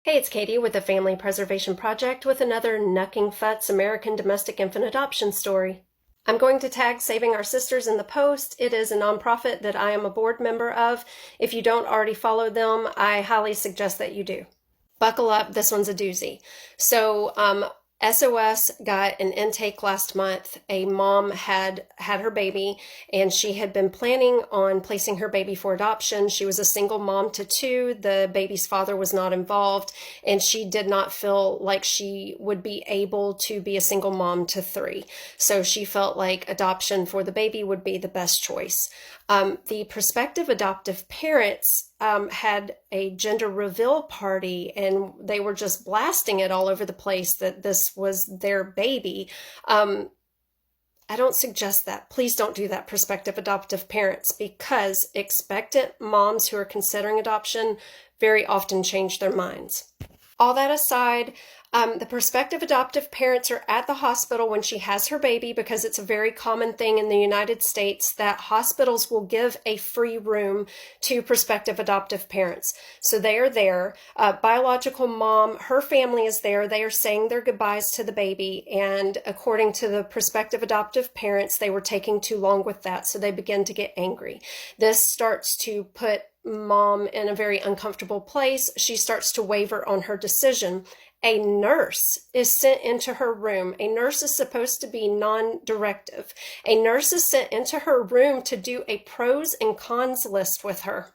Hey, it's Katie with the Family Preservation Project with another Knucking Futz American Domestic Infant Adoption story. I'm going to tag Saving Our Sisters in the post. It is a nonprofit that I am a board member of. If you don't already follow them, I highly suggest that you do. Buckle up, this one's a doozy. SOS got an intake last month. A mom had her baby, and she had been planning on placing her baby for adoption. She was a single mom to two. The baby's father was not involved, and she did not feel like she would be able to be a single mom to three. So she felt like adoption for the baby would be the best choice. The prospective adoptive parents had a gender reveal party, and they were just blasting it all over the place that this was their baby. I don't suggest that. Please don't do that, prospective adoptive parents, because expectant moms who are considering adoption very often change their minds. All that aside, the prospective adoptive parents are at the hospital when she has her baby, because it's a very common thing in the United States that hospitals will give a free room to prospective adoptive parents. So they are there. Biological mom, her family is there. They are saying their goodbyes to the baby. And according to the prospective adoptive parents, they were taking too long with that. So they begin to get angry. This starts to put mom in a very uncomfortable place. She starts to waver on her decision. A nurse is sent into her room. A nurse is supposed to be non-directive. A nurse is sent into her room to do a pros and cons list with her.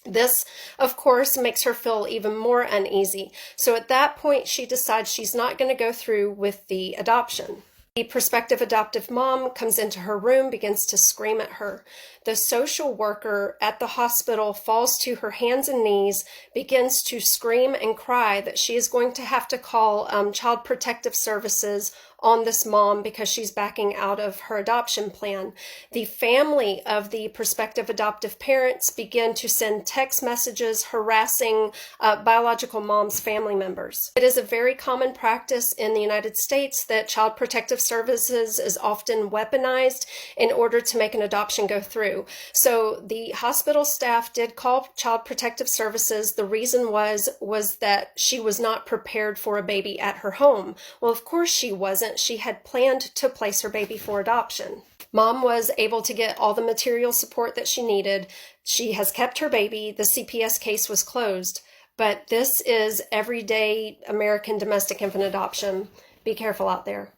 This, of course, makes her feel even more uneasy. So at that point, she decides she's not going to go through with the adoption. The prospective adoptive mom comes into her room, begins to scream at her. The social worker at the hospital falls to her hands and knees, begins to scream and cry that she is going to have to call Child Protective Services on this mom because she's backing out of her adoption plan. The family of the prospective adoptive parents begin to send text messages harassing biological mom's family members. It is a very common practice in the United States that Child Protective Services is often weaponized in order to make an adoption go through. So the hospital staff did call Child Protective Services. The reason was that she was not prepared for a baby at her home. Well, of course she wasn't. She had planned to place her baby for adoption. Mom was able to get all the material support that she needed. She has kept her baby. The CPS case was closed. But this is everyday American domestic infant adoption. Be careful out there.